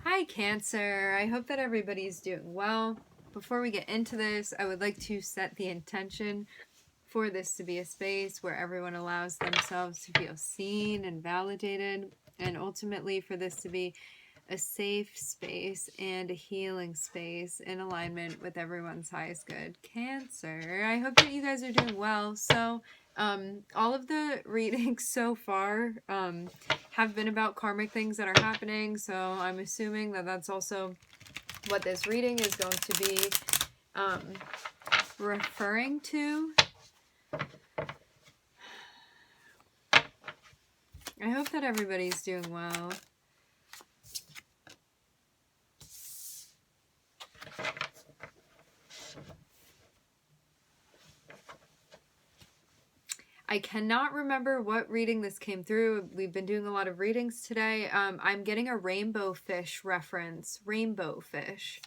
Hi Cancer, I hope that everybody's doing well. Before we get into this, I would like to set the intention for this to be a space where everyone allows themselves to feel seen and validated, and ultimately for this to be a safe space and a healing space in alignment with everyone's highest good. Cancer, I hope that you guys are doing well. So all of the readings so far have been about karmic things that are happening, so I'm assuming that that's also what this reading is going to be referring to. I hope that everybody's doing well. I cannot remember what reading this came through. We've been doing a lot of readings today. I'm getting a rainbow fish reference. Rainbow fish.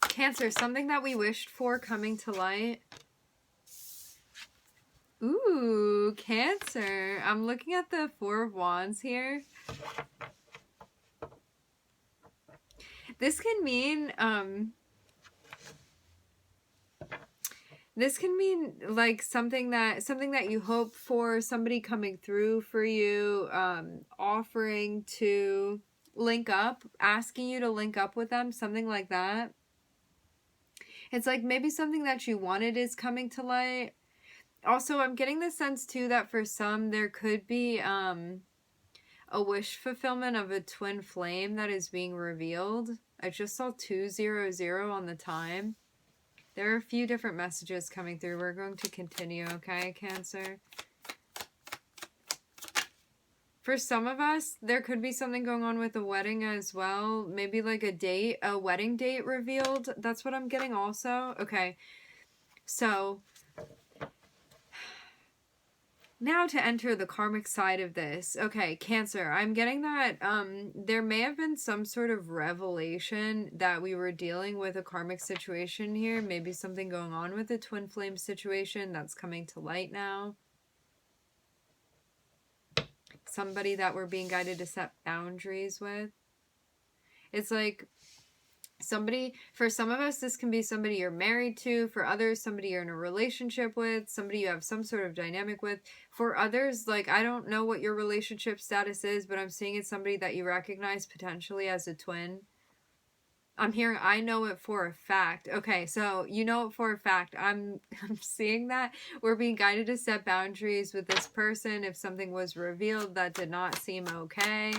Cancer, something that we wished for coming to light. Ooh, Cancer. I'm looking at the Four of Wands here. This can mean, like something that you hope for, somebody coming through for you, offering to link up, asking you to link up with them, something like that. It's like maybe something that you wanted is coming to light. Also, I'm getting the sense too that for some there could be a wish fulfillment of a twin flame that is being revealed. I just saw 200 on the time. There are a few different messages coming through. We're going to continue, okay, Cancer? For some of us, there could be something going on with a wedding as well. Maybe like a wedding date revealed. That's what I'm getting also. Okay, so now to enter the karmic side of this. Okay, Cancer, I'm getting that there may have been some sort of revelation that we were dealing with a karmic situation here. Maybe something going on with the twin flame situation that's coming to light now. Somebody that we're being guided to set boundaries with. It's like somebody, for some of us, this can be somebody you're married to. For others, somebody you're in a relationship with, somebody you have some sort of dynamic with. For others, like, I don't know what your relationship status is, but I'm seeing it's somebody that you recognize potentially as a twin. I'm hearing, I know it for a fact. Okay, so you know it for a fact. I'm seeing that we're being guided to set boundaries with this person if something was revealed that did not seem okay.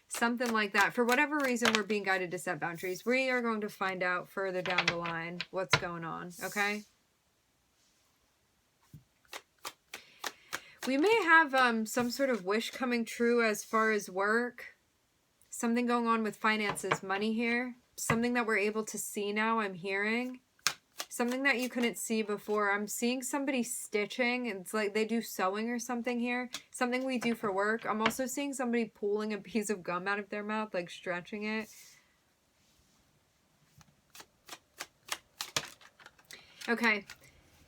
Something like that. For whatever reason, we're being guided to set boundaries. We are going to find out further down the line what's going on, okay? We may have some sort of wish coming true as far as work. Something going on with finances, money here. Something that we're able to see now, I'm hearing. Something that you couldn't see before. I'm seeing somebody stitching. It's like they do sewing or something here. Something we do for work. I'm also seeing somebody pulling a piece of gum out of their mouth, like stretching it. Okay.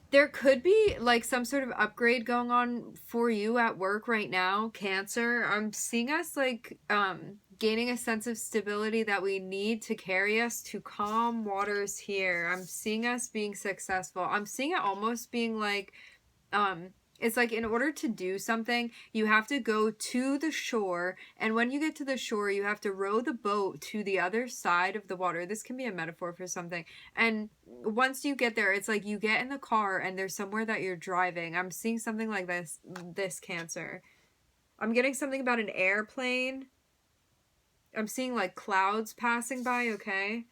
There could be like some sort of upgrade going on for you at work right now, Cancer. I'm seeing us like gaining a sense of stability that we need to carry us to calm waters here. I'm seeing us being successful. I'm seeing it almost being like it's like in order to do something, you have to go to the shore, and when you get to the shore, you have to row the boat to the other side of the water. This can be a metaphor for something. And once you get there, it's like you get in the car and there's somewhere that you're driving. I'm seeing something like this Cancer. I'm getting something about an airplane. I'm seeing like clouds passing by, okay?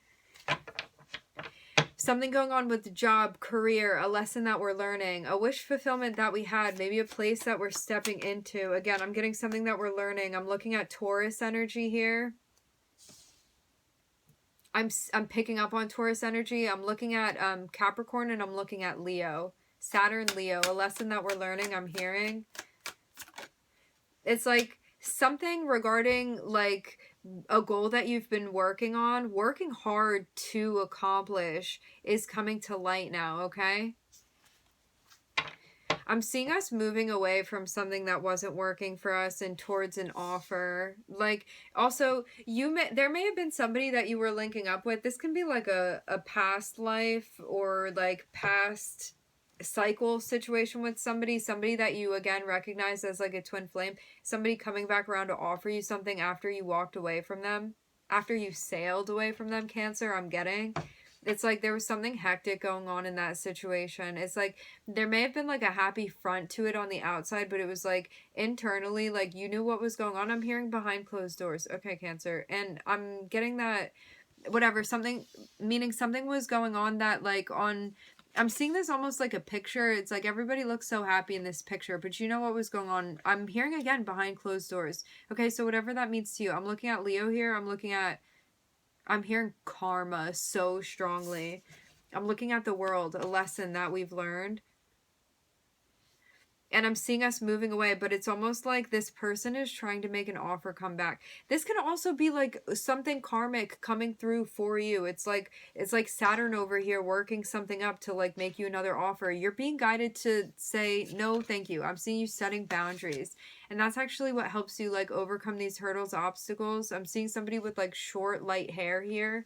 Something going on with the job, career, a lesson that we're learning, a wish fulfillment that we had, maybe a place that we're stepping into. Again, I'm getting something that we're learning. I'm looking at Taurus energy here. I'm picking up on Taurus energy. I'm looking at Capricorn, and I'm looking at Leo. Saturn, Leo, a lesson that we're learning, I'm hearing. It's like something regarding like a goal that you've been working on, working hard to accomplish, is coming to light now, okay? I'm seeing us moving away from something that wasn't working for us and towards an offer. Like, also, there may have been somebody that you were linking up with. This can be like a past life or like past cycle situation with somebody that you again recognize as like a twin flame, somebody coming back around to offer you something after you walked away from them, after you sailed away from them, Cancer. I'm getting it's like there was something hectic going on in that situation. It's like there may have been like a happy front to it on the outside, but it was like internally, like you knew what was going on. I'm hearing behind closed doors. Okay, Cancer. And I'm getting that whatever, something, meaning something was going on that like on, I'm seeing this almost like a picture. It's like everybody looks so happy in this picture, but you know what was going on. I'm hearing again behind closed doors. Okay, so whatever that means to you. I'm looking at Leo here. I'm hearing karma so strongly. I'm looking at the world, a lesson that we've learned. And I'm seeing us moving away, but it's almost like this person is trying to make an offer come back. This can also be like something karmic coming through for you. It's like Saturn over here working something up to like make you another offer. You're being guided to say, no, thank you. I'm seeing you setting boundaries. And that's actually what helps you like overcome these hurdles, obstacles. I'm seeing somebody with like short, light hair here.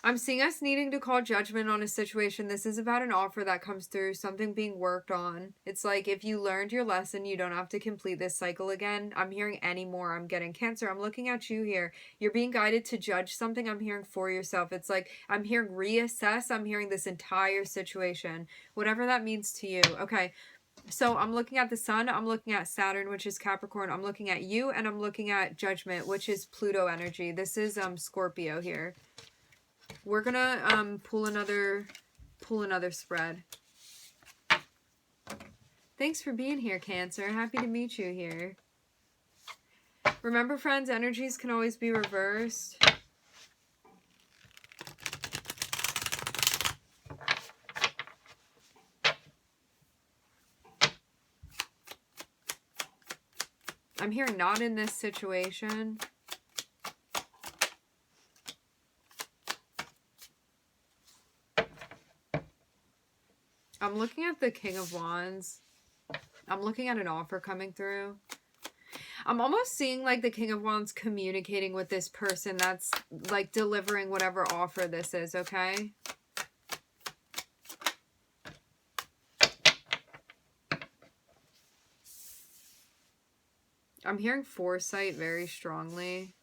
I'm seeing us needing to call judgment on a situation. This is about an offer that comes through, something being worked on. It's like if you learned your lesson, you don't have to complete this cycle again. I'm hearing any more. I'm getting Cancer. I'm looking at you here. You're being guided to judge something. I'm hearing for yourself. It's like I'm hearing reassess. I'm hearing this entire situation, whatever that means to you. Okay. So I'm looking at the Sun, I'm looking at Saturn, which is Capricorn, I'm looking at you, and I'm looking at Judgment, which is Pluto energy. This is Scorpio here. We're gonna pull another spread. Thanks for being here, Cancer. Happy to meet you here. Remember, friends, energies can always be reversed. I'm hearing not in this situation. I'm looking at the King of Wands. I'm looking at an offer coming through. I'm almost seeing like the King of Wands communicating with this person that's like delivering whatever offer this is, okay? I'm hearing foresight very strongly.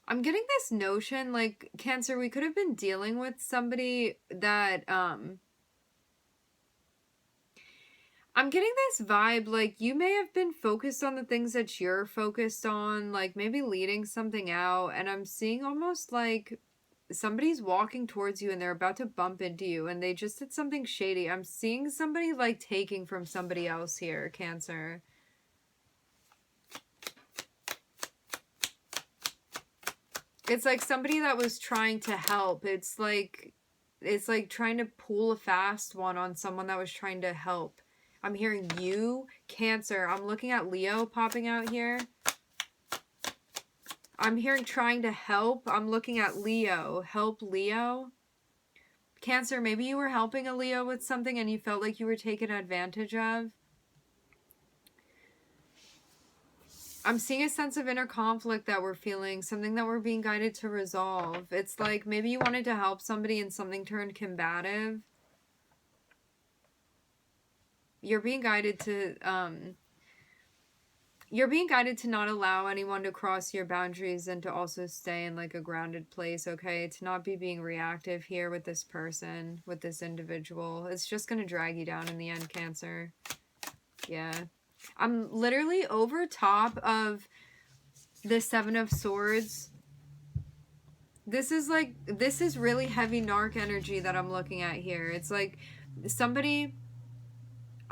I'm getting this notion, like, Cancer, we could have been dealing with somebody that, I'm getting this vibe, like, you may have been focused on the things that you're focused on, like, maybe leading something out, and I'm seeing almost like somebody's walking towards you and they're about to bump into you, and they just did something shady. I'm seeing somebody, like, taking from somebody else here, Cancer. It's like somebody that was trying to help. It's like trying to pull a fast one on someone that was trying to help. I'm hearing you, Cancer. I'm looking at Leo popping out here. I'm hearing trying to help. I'm looking at Leo. Help Leo. Cancer, maybe you were helping a Leo with something and you felt like you were taken advantage of. I'm seeing a sense of inner conflict that we're feeling, something that we're being guided to resolve. It's like maybe you wanted to help somebody and something turned combative. You're being guided to not allow anyone to cross your boundaries and to also stay in like a grounded place, okay? To not be being reactive here with this person, with this individual. It's just going to drag you down in the end, Cancer. Yeah. I'm literally over top of the Seven of Swords. This is really heavy narc energy that I'm looking at here. It's like somebody,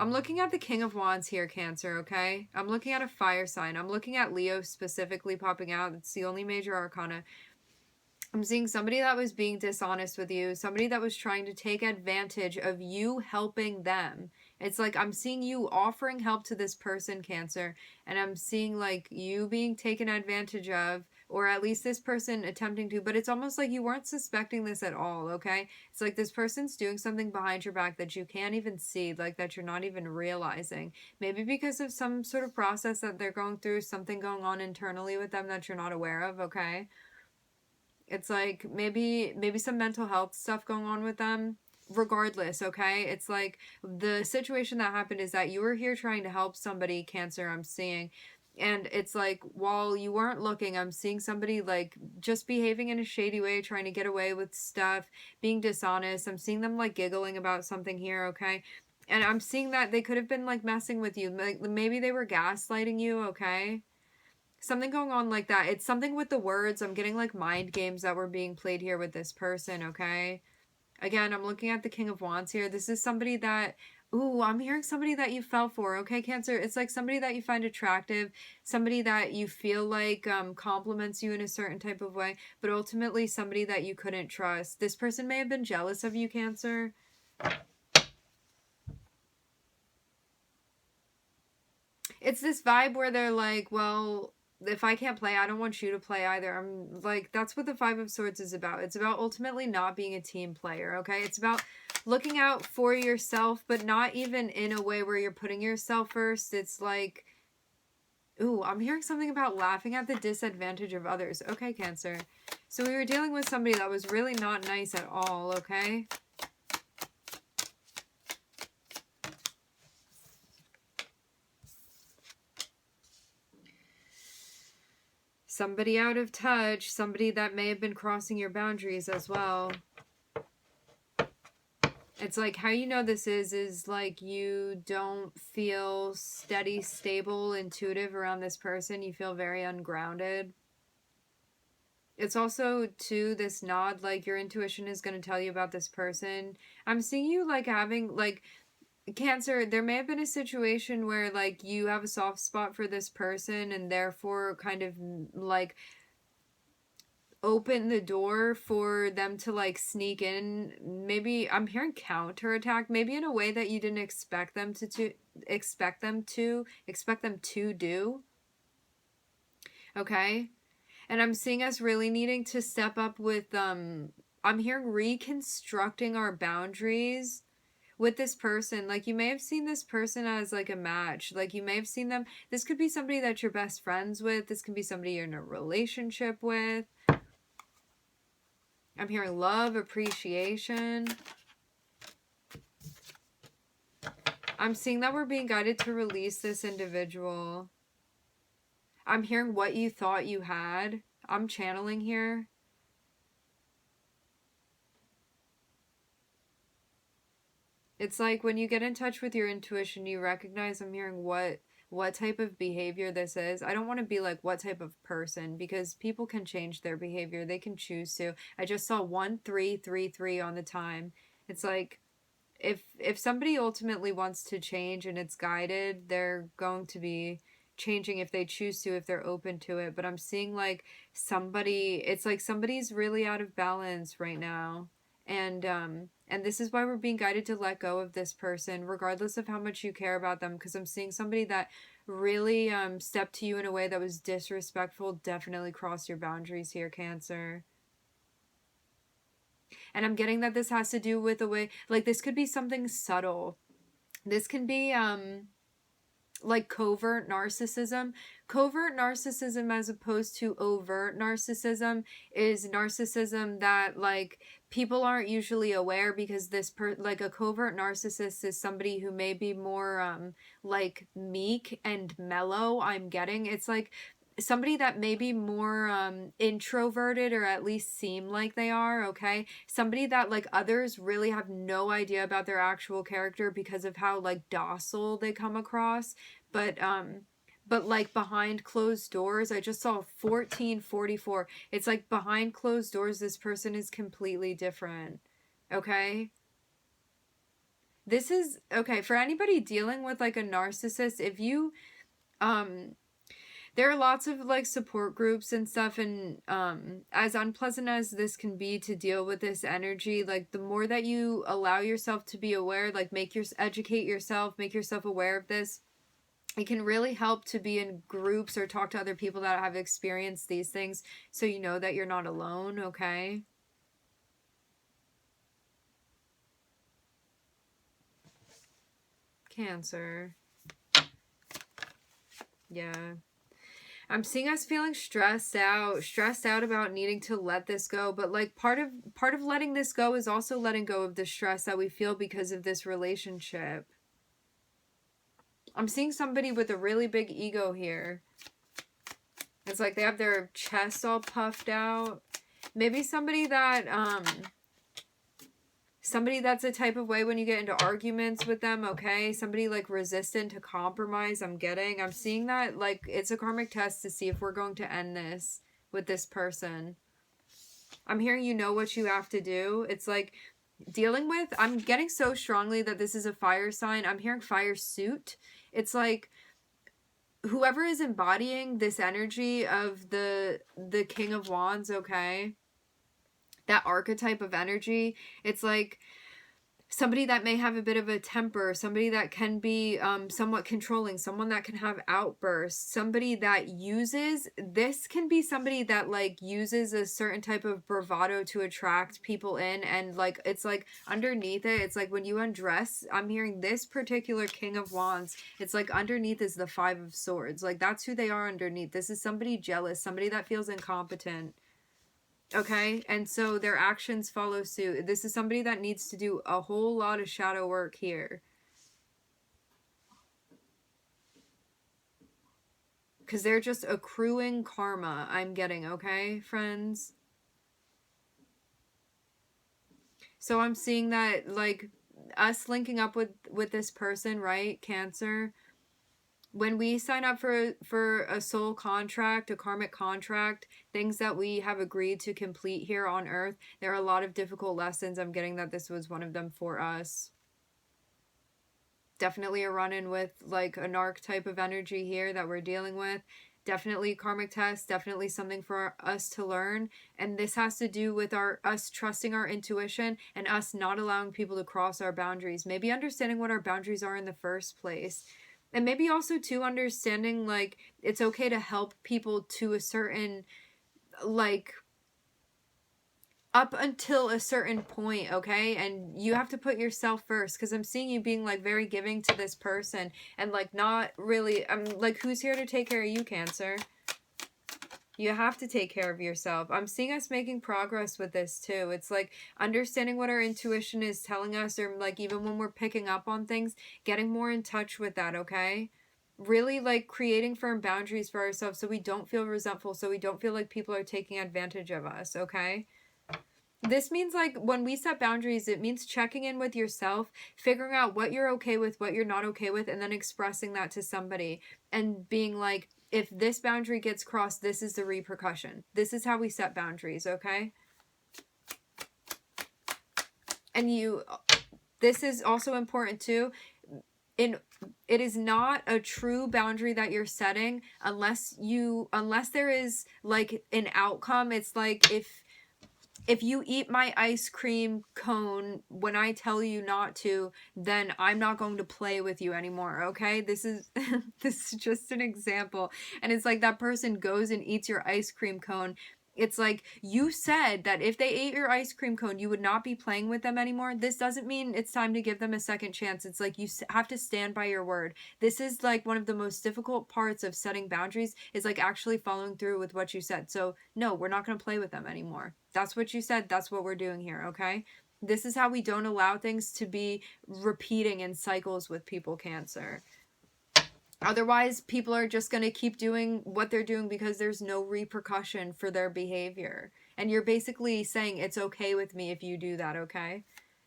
I'm looking at the King of Wands here, Cancer, okay? I'm looking at a fire sign. I'm looking at Leo specifically popping out. It's the only major arcana. I'm seeing somebody that was being dishonest with you, somebody that was trying to take advantage of you helping them. It's like I'm seeing you offering help to this person, Cancer, and I'm seeing like you being taken advantage of, or at least this person attempting to, but it's almost like you weren't suspecting this at all, okay? It's like this person's doing something behind your back that you can't even see, like that you're not even realizing. Maybe because of some sort of process that they're going through, something going on internally with them that you're not aware of, okay? It's like maybe some mental health stuff going on with them. Regardless, okay? It's like the situation that happened is that you were here trying to help somebody, Cancer, I'm seeing. And it's like while you weren't looking, I'm seeing somebody like just behaving in a shady way, trying to get away with stuff, being dishonest. I'm seeing them like giggling about something here, okay? And I'm seeing that they could have been like messing with you. Like maybe they were gaslighting you, okay? Something going on like that. It's something with the words. I'm getting like mind games that were being played here with this person, okay? Again, I'm looking at the King of Wands here. This is somebody that, ooh, I'm hearing somebody that you fell for, okay, Cancer? It's like somebody that you find attractive, somebody that you feel like compliments you in a certain type of way, but ultimately somebody that you couldn't trust. This person may have been jealous of you, Cancer. It's this vibe where they're like, well, if I can't play, I don't want you to play either. I'm like, that's what the Five of Swords is about. It's about ultimately not being a team player, okay? It's about looking out for yourself, but not even in a way where you're putting yourself first. It's like, ooh, I'm hearing something about laughing at the disadvantage of others. Okay, Cancer. So we were dealing with somebody that was really not nice at all, okay? Somebody out of touch, somebody that may have been crossing your boundaries as well. It's like how you know this is like you don't feel steady, stable, intuitive around this person. You feel very ungrounded. It's also, too, this nod, like your intuition is going to tell you about this person. I'm seeing you like having, like, Cancer, there may have been a situation where like you have a soft spot for this person and therefore kind of like open the door for them to like sneak in. Maybe I'm hearing counterattack, maybe in a way that you didn't expect them to expect them to do. Okay? And I'm seeing us really needing to step up with I'm hearing reconstructing our boundaries with this person. Like you may have seen this person as like a match. Like you may have seen them. This could be somebody that you're best friends with. This could be somebody you're in a relationship with. I'm hearing love, appreciation. I'm seeing that we're being guided to release this individual. I'm hearing what you thought you had. I'm channeling here. It's like when you get in touch with your intuition, you recognize, I'm hearing what type of behavior this is. I don't want to be like what type of person, because people can change their behavior. They can choose to. I just saw 1333 on the time. It's like if somebody ultimately wants to change and it's guided, they're going to be changing if they choose to, if they're open to it. But I'm seeing like somebody, it's like somebody's really out of balance right now. And this is why we're being guided to let go of this person, regardless of how much you care about them, because I'm seeing somebody that really stepped to you in a way that was disrespectful. Definitely cross your boundaries here, Cancer. And I'm getting that this has to do with the way, like this could be something subtle. This can be like covert narcissism. Covert narcissism as opposed to overt narcissism is narcissism that like people aren't usually aware, because like a covert narcissist is somebody who may be more like meek and mellow. I'm getting it's like somebody that may be more introverted, or at least seem like they are, okay? Somebody that like others really have no idea about their actual character because of how like docile they come across. But like behind closed doors, I just saw 1444. It's like behind closed doors, this person is completely different. Okay? This is, okay, for anybody dealing with like a narcissist, if you, there are lots of like support groups and stuff, and as unpleasant as this can be to deal with this energy, like the more that you allow yourself to be aware, like educate yourself, make yourself aware of this, it can really help to be in groups or talk to other people that have experienced these things, so you know that you're not alone, okay? Cancer. Yeah. I'm seeing us feeling stressed out about needing to let this go, but like part of letting this go is also letting go of the stress that we feel because of this relationship. I'm seeing somebody with a really big ego here. It's like they have their chest all puffed out. Maybe somebody that's a type of way when you get into arguments with them, okay? Somebody like resistant to compromise, I'm seeing that like it's a karmic test to see if we're going to end this with this person. I'm hearing you know what you have to do. It's like dealing with, I'm getting so strongly that this is a fire sign. I'm hearing fire suit. It's like whoever is embodying this energy of the King of Wands, okay? That archetype of energy, it's like somebody that may have a bit of a temper, somebody that can be somewhat controlling, someone that can have outbursts, somebody that this can be somebody that like uses a certain type of bravado to attract people in, and like it's like underneath it, it's like when you undress, I'm hearing this particular King of Wands, it's like underneath is the Five of Swords, like that's who they are underneath. This is somebody jealous, somebody that feels incompetent. Okay, and so their actions follow suit. This is somebody that needs to do a whole lot of shadow work here. Because they're just accruing karma, I'm getting, okay, friends? So I'm seeing that, like, us linking up with this person, right, Cancer? When we sign up for a soul contract, a karmic contract, things that we have agreed to complete here on earth, there are a lot of difficult lessons. I'm getting that this was one of them for us. Definitely a run-in with like a narc type of energy here that we're dealing with. Definitely karmic test, definitely something for us to learn. And this has to do with us trusting our intuition and us not allowing people to cross our boundaries. Maybe understanding what our boundaries are in the first place. And maybe also too understanding like it's okay to help people to a certain like up until a certain point, okay? And you have to put yourself first, because I'm seeing you being like very giving to this person and like not really, I'm like, who's here to take care of you, Cancer? You have to take care of yourself. I'm seeing us making progress with this too. It's like understanding what our intuition is telling us, or like even when we're picking up on things, getting more in touch with that, okay? Really like creating firm boundaries for ourselves so we don't feel resentful, so we don't feel like people are taking advantage of us, okay? This means like when we set boundaries, it means checking in with yourself, figuring out what you're okay with, what you're not okay with, and then expressing that to somebody and being like, if this boundary gets crossed, this is the repercussion. This is how we set boundaries, okay? And this is also important too. It is not a true boundary that you're setting unless there is like an outcome. It's like if you eat my ice cream cone when I tell you not to, then I'm not going to play with you anymore, okay? This is this is just an example. And it's like that person goes and eats your ice cream cone. It's like you said that if they ate your ice cream cone, you would not be playing with them anymore. This doesn't mean it's time to give them a second chance. It's like you have to stand by your word. This is like one of the most difficult parts of setting boundaries, is like actually following through with what you said. So no, we're not going to play with them anymore. That's what you said. That's what we're doing here, okay? This is how we don't allow things to be repeating in cycles with people, Cancer. Otherwise, people are just going to keep doing what they're doing because there's no repercussion for their behavior. And you're basically saying it's okay with me if you do that, okay?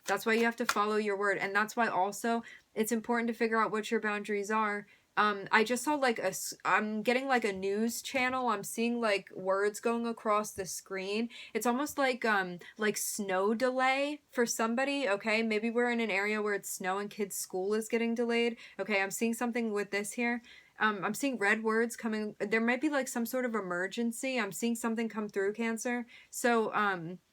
That's why you have to follow your word. And that's why also it's important to figure out what your boundaries are, I just saw like I'm getting like a news channel. I'm seeing like words going across the screen. It's almost like snow delay for somebody, okay? Maybe we're in an area where it's snowing, kids' school is getting delayed. Okay, I'm seeing something with this here. I'm seeing red words coming. There might be like some sort of emergency. I'm seeing something come through, Cancer. So,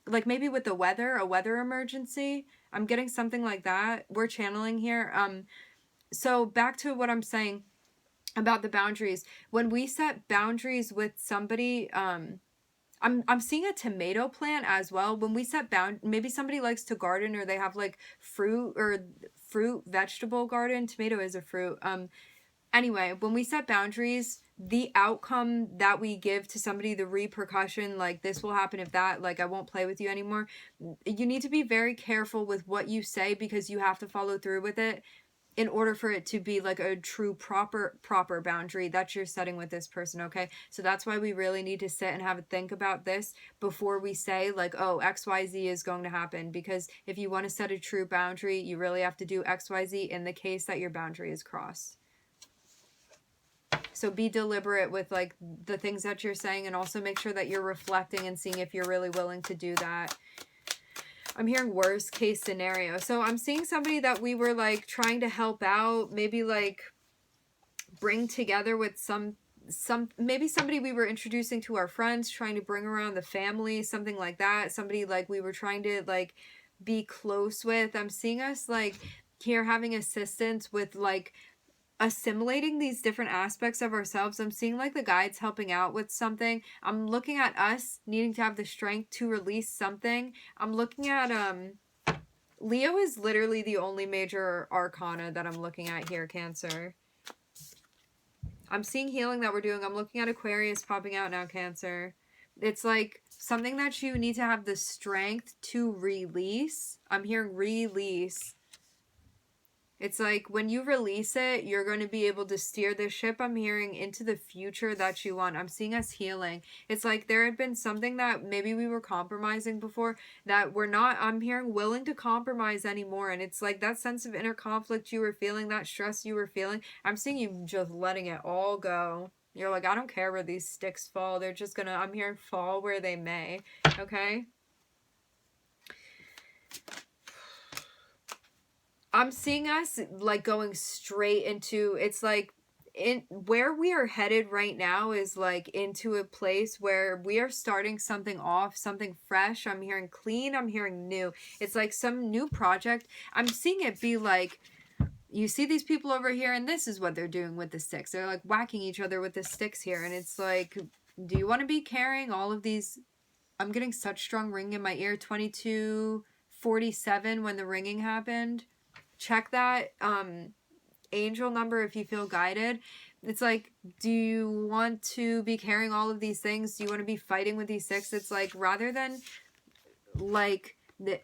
like maybe with the weather, a weather emergency. I'm getting something like that. We're channeling here. So back to what I'm saying about the boundaries. When we set boundaries with somebody, I'm seeing a tomato plant as well. When we set maybe somebody likes to garden, or they have like fruit vegetable garden. Tomato is a fruit. Anyway, when we set boundaries, the outcome that we give to somebody, the repercussion, like this will happen if that, like I won't play with you anymore. You need to be very careful with what you say, because you have to follow through with it in order for it to be like a true proper boundary that you're setting with this person, okay? So that's why we really need to sit and have a think about this before we say like, oh, XYZ is going to happen. Because if you want to set a true boundary, you really have to do XYZ in the case that your boundary is crossed. So be deliberate with like the things that you're saying, and also make sure that you're reflecting and seeing if you're really willing to do that. I'm hearing worst case scenario. So I'm seeing somebody that we were like trying to help out, maybe like bring together with maybe somebody we were introducing to our friends, trying to bring around the family, something like that. Somebody like we were trying to like be close with. I'm seeing us like here having assistance with like assimilating these different aspects of ourselves. I'm seeing like the guides helping out with something. I'm looking at us needing to have the strength to release something. I'm looking at Leo is literally the only major arcana that I'm looking at here, Cancer. I'm seeing healing that we're doing. I'm looking at Aquarius popping out now, Cancer. It's like something that you need to have the strength to release. I'm hearing release. It's like when you release it, you're going to be able to steer the ship, I'm hearing, into the future that you want. I'm seeing us healing. It's like there had been something that maybe we were compromising before that we're not, I'm hearing, willing to compromise anymore. And it's like that sense of inner conflict you were feeling, that stress you were feeling, I'm seeing you just letting it all go. You're like, I don't care where these sticks fall. They're just gonna, I'm hearing, fall where they may. Okay? I'm seeing us like going straight into, it's like in where we are headed right now is like into a place where we are starting something off, something fresh. I'm hearing clean, I'm hearing new. It's like some new project. I'm seeing it be like, you see these people over here, and this is what they're doing with the sticks. They're like whacking each other with the sticks here, and it's like, do you want to be carrying all of these? I'm getting such strong ring in my ear. 2247 when the ringing happened. Check that angel number if you feel guided. It's like, do you want to be carrying all of these things? Do you want to be fighting with these six? It's like, rather than like,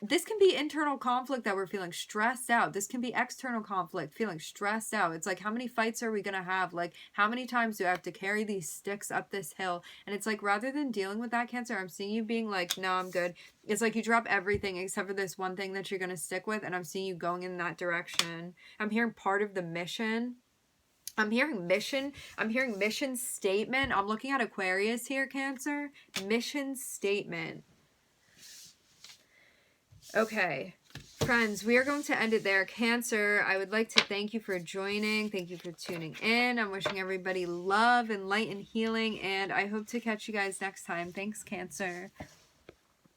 this can be internal conflict that we're feeling stressed out. This can be external conflict, feeling stressed out. It's like, how many fights are we going to have? Like, how many times do I have to carry these sticks up this hill? And it's like, rather than dealing with that, Cancer, I'm seeing you being like, no, I'm good. It's like you drop everything except for this one thing that you're going to stick with. And I'm seeing you going in that direction. I'm hearing part of the mission. I'm hearing mission. I'm hearing mission statement. I'm looking at Aquarius here, Cancer. Mission statement. Okay, friends, we are going to end it there. Cancer, I would like to thank you for joining. Thank you for tuning in. I'm wishing everybody love and light and healing, and I hope to catch you guys next time. Thanks, Cancer.